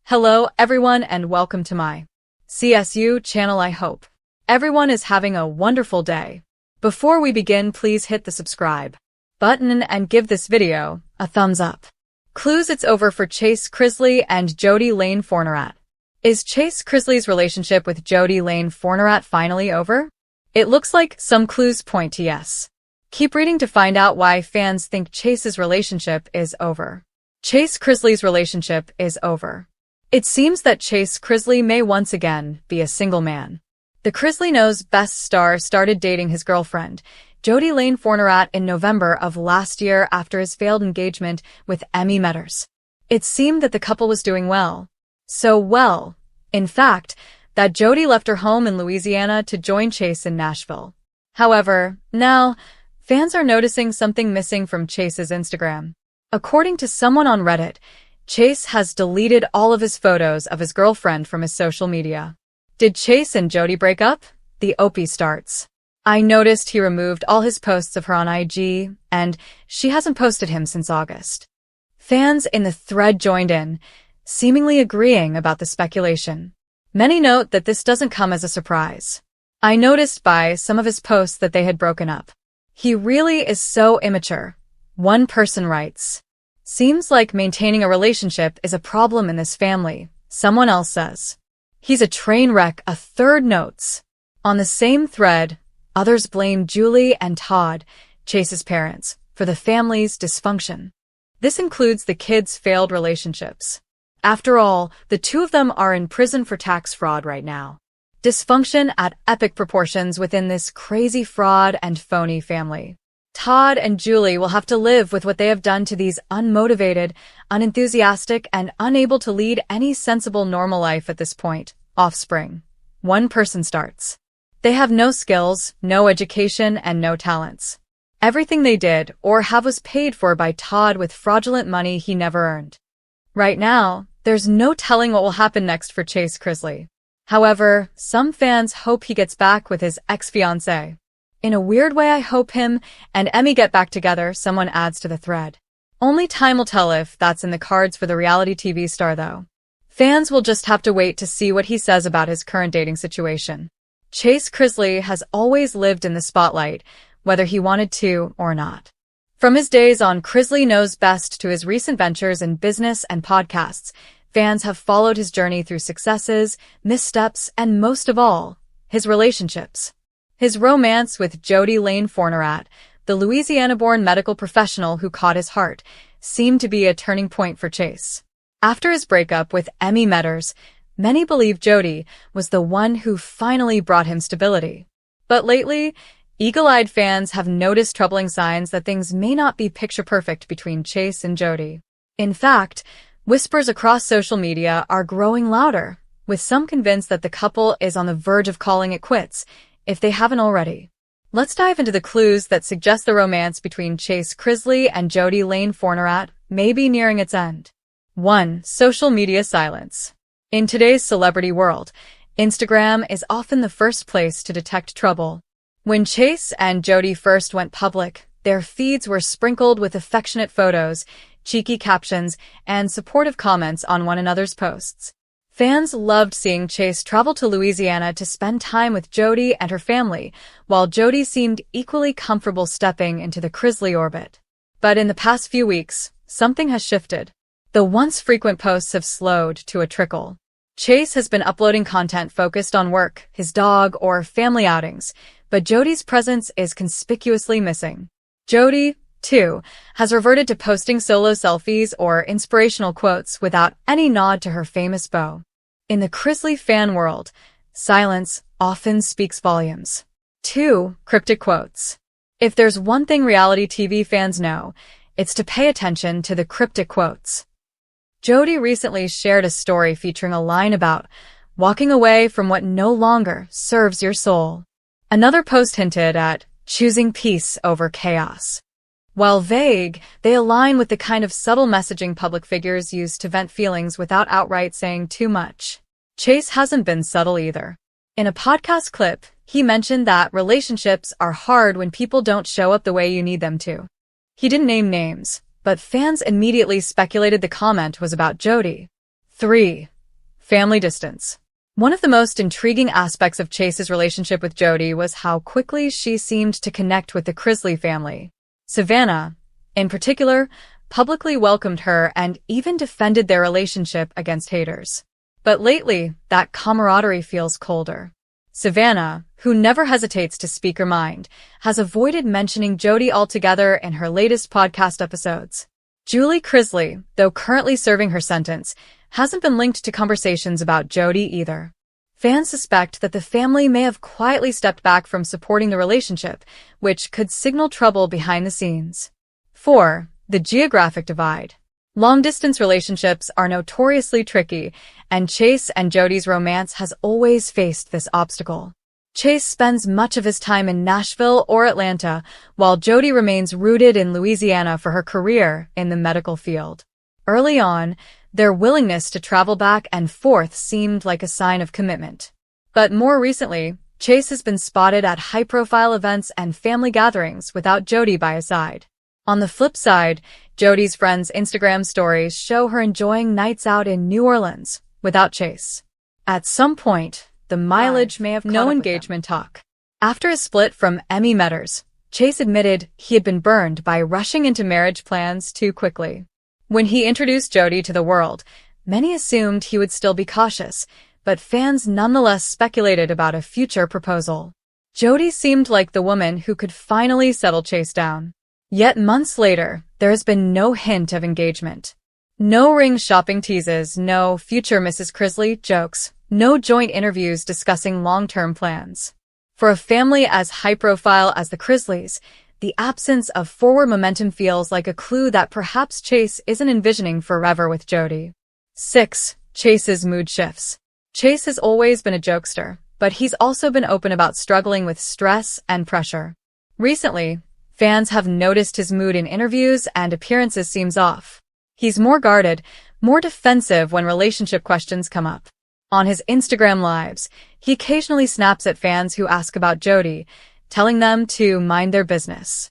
Hello everyone and welcome to my CSU channel. I hope everyone is having a wonderful day. Before we begin, please hit the subscribe button and give this video a thumbs up. Clues: it's over for Chase Chrisley and Jodi Laine Fournerat. Is Chase Chrisley's relationship with Jodi Laine Fournerat finally over? It looks like some clues point to yes. Keep reading to find out why fans think Chase's relationship is over. Chase Chrisley's relationship is over. It seems that Chase Chrisley may once again be a single man. The Chrisley Knows Best star started dating his girlfriend, Jodi Laine Fournerat, in November of last year after his failed engagement with Emmy Metters. It seemed that the couple was doing well. So well, in fact, that Jodi left her home in Louisiana to join Chase in Nashville. However, now, fans are noticing something missing from Chase's Instagram. According to someone on Reddit, Chase has deleted all of his photos of his girlfriend from his social media. Did Chase and Jodi break up? The OP starts. I noticed he removed all his posts of her on IG, and she hasn't posted him since August. Fans in the thread joined in, seemingly agreeing about the speculation. Many note that this doesn't come as a surprise. I noticed by some of his posts that they had broken up. He really is so immature, one person writes. Seems like maintaining a relationship is a problem in this family, someone else says. He's a train wreck, a third notes. On the same thread, others blame Julie and Todd, Chase's parents, for the family's dysfunction. This includes the kids' failed relationships. After all, the two of them are in prison for tax fraud right now. Dysfunction at epic proportions within this crazy fraud and phony family. Todd and Julie will have to live with what they have done to these unmotivated, unenthusiastic, and unable to lead any sensible normal life at this point, offspring. One person starts. They have no skills, no education, and no talents. Everything they did or have was paid for by Todd with fraudulent money he never earned. Right now, there's no telling what will happen next for Chase Chrisley. However, some fans hope he gets back with his ex-fiancée. In a weird way, I hope him and Emmy get back together, someone adds to the thread. Only time will tell if that's in the cards for the reality TV star, though. Fans will just have to wait to see what he says about his current dating situation. Chase Chrisley has always lived in the spotlight, whether he wanted to or not. From his days on Chrisley Knows Best to his recent ventures in business and podcasts, fans have followed his journey through successes, missteps, and most of all, his relationships. His romance with Jodi Laine Fournerat, the Louisiana-born medical professional who caught his heart, seemed to be a turning point for Chase. After his breakup with Emmy Metters, many believe Jodi was the one who finally brought him stability. But lately, eagle-eyed fans have noticed troubling signs that things may not be picture-perfect between Chase and Jodi. In fact, whispers across social media are growing louder, with some convinced that the couple is on the verge of calling it quits, if they haven't already. Let's dive into the clues that suggest the romance between Chase Chrisley and Jodi Laine Fournerat may be nearing its end. 1. Social media silence. In today's celebrity world, Instagram is often the first place to detect trouble. When Chase and Jodi first went public, their feeds were sprinkled with affectionate photos, cheeky captions, and supportive comments on one another's posts. Fans loved seeing Chase travel to Louisiana to spend time with Jodi and her family, while Jodi seemed equally comfortable stepping into the Chrisley orbit. But in the past few weeks, something has shifted. The once frequent posts have slowed to a trickle. Chase has been uploading content focused on work, his dog, or family outings, but Jodi's presence is conspicuously missing. Jodi, too, has reverted to posting solo selfies or inspirational quotes without any nod to her famous beau. In the Chrisley fan world, silence often speaks volumes. 2. Cryptic quotes. If there's one thing reality TV fans know, it's to pay attention to the cryptic quotes. Jodi recently shared a story featuring a line about walking away from what no longer serves your soul. Another post hinted at choosing peace over chaos. While vague, they align with the kind of subtle messaging public figures use to vent feelings without outright saying too much. Chase hasn't been subtle either. In a podcast clip, he mentioned that relationships are hard when people don't show up the way you need them to. He didn't name names, but fans immediately speculated the comment was about Jodi. 3. Family distance. One of the most intriguing aspects of Chase's relationship with Jodi was how quickly she seemed to connect with the Chrisley family. Savannah, in particular, publicly welcomed her and even defended their relationship against haters. But lately, that camaraderie feels colder. Savannah, who never hesitates to speak her mind, has avoided mentioning Jodi altogether in her latest podcast episodes. Julie Chrisley, though currently serving her sentence, hasn't been linked to conversations about Jodi either. Fans suspect that the family may have quietly stepped back from supporting the relationship, which could signal trouble behind the scenes. 4. The geographic divide. Long-distance relationships are notoriously tricky, and Chase and Jodi's romance has always faced this obstacle. Chase spends much of his time in Nashville or Atlanta, while Jodi remains rooted in Louisiana for her career in the medical field. Early on, their willingness to travel back and forth seemed like a sign of commitment. But more recently, Chase has been spotted at high-profile events and family gatherings without Jodi by his side. On the flip side, Jodi's friends' Instagram stories show her enjoying nights out in New Orleans without Chase. At some point, the mileage may have caught no engagement talk. After a split from Emmy Metters, Chase admitted he had been burned by rushing into marriage plans too quickly. When he introduced Jodi to the world, many assumed he would still be cautious, but fans nonetheless speculated about a future proposal. Jodi seemed like the woman who could finally settle Chase down. Yet months later, there has been no hint of engagement. No ring shopping teases, no future Mrs. Chrisley jokes, no joint interviews discussing long-term plans. For a family as high-profile as the Chrisleys, the absence of forward momentum feels like a clue that perhaps Chase isn't envisioning forever with Jodi. 6. Chase's mood shifts. Chase has always been a jokester, but he's also been open about struggling with stress and pressure. Recently, fans have noticed his mood in interviews and appearances seems off. He's more guarded, more defensive when relationship questions come up. On his Instagram lives, he occasionally snaps at fans who ask about Jodi, telling them to mind their business.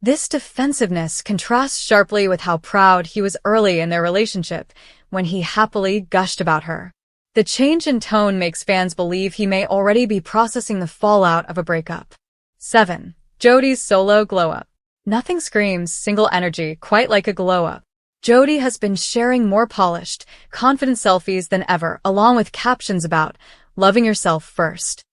This defensiveness contrasts sharply with how proud he was early in their relationship, when he happily gushed about her. The change in tone makes fans believe he may already be processing the fallout of a breakup. 7. Jodi's solo glow-up. Nothing screams single energy quite like a glow-up. Jodi has been sharing more polished, confident selfies than ever, along with captions about loving yourself first.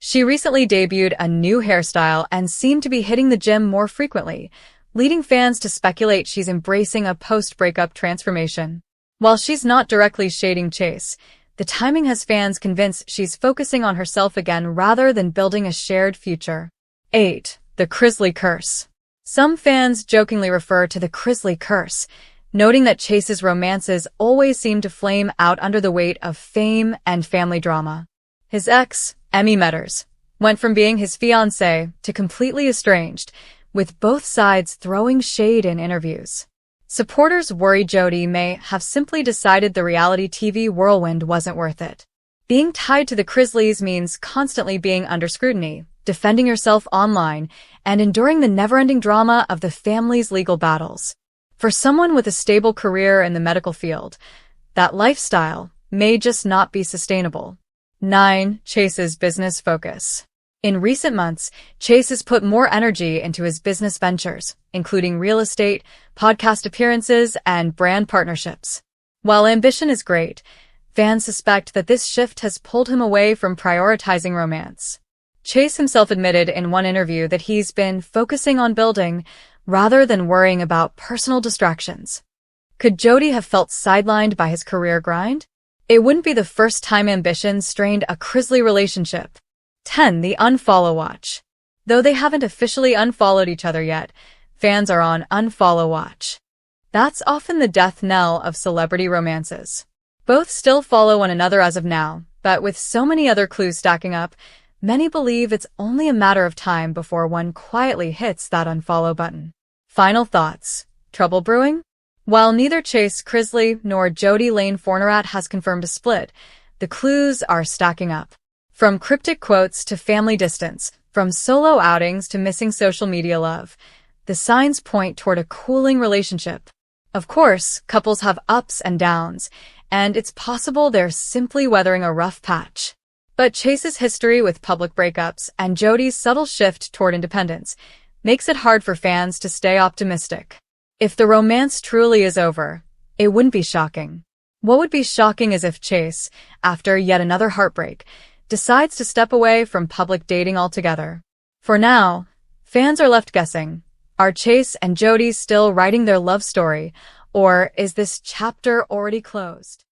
She recently debuted a new hairstyle and seemed to be hitting the gym more frequently, leading fans to speculate she's embracing a post-breakup transformation. While she's not directly shading Chase, the timing has fans convinced she's focusing on herself again rather than building a shared future. 8. The Chrisley curse. Some fans jokingly refer to the Chrisley curse, noting that Chase's romances always seem to flame out under the weight of fame and family drama. His ex, Emmy Metters, went from being his fiancée to completely estranged, with both sides throwing shade in interviews. Supporters worry Jodi may have simply decided the reality TV whirlwind wasn't worth it. Being tied to the Chrisleys means constantly being under scrutiny, defending yourself online, and enduring the never-ending drama of the family's legal battles. For someone with a stable career in the medical field, that lifestyle may just not be sustainable. 9. Chase's business focus. In recent months, Chase has put more energy into his business ventures, including real estate, podcast appearances, and brand partnerships. While ambition is great, fans suspect that this shift has pulled him away from prioritizing romance. Chase himself admitted in one interview that he's been focusing on building rather than worrying about personal distractions. Could Jodi have felt sidelined by his career grind? It wouldn't be the first time ambition strained a Chrisley relationship. 10. The unfollow watch. Though they haven't officially unfollowed each other yet, fans are on unfollow watch. That's often the death knell of celebrity romances. Both still follow one another as of now, but with so many other clues stacking up, many believe it's only a matter of time before one quietly hits that unfollow button. Final thoughts. Trouble brewing? While neither Chase Chrisley nor Jodi Laine Fournerat has confirmed a split, the clues are stacking up. From cryptic quotes to family distance, from solo outings to missing social media love, the signs point toward a cooling relationship. Of course, couples have ups and downs, and it's possible they're simply weathering a rough patch. But Chase's history with public breakups and Jodi's subtle shift toward independence makes it hard for fans to stay optimistic. If the romance truly is over, it wouldn't be shocking. What would be shocking is if Chase, after yet another heartbreak, decides to step away from public dating altogether. For now, fans are left guessing. Are Chase and Jodi still writing their love story, or is this chapter already closed?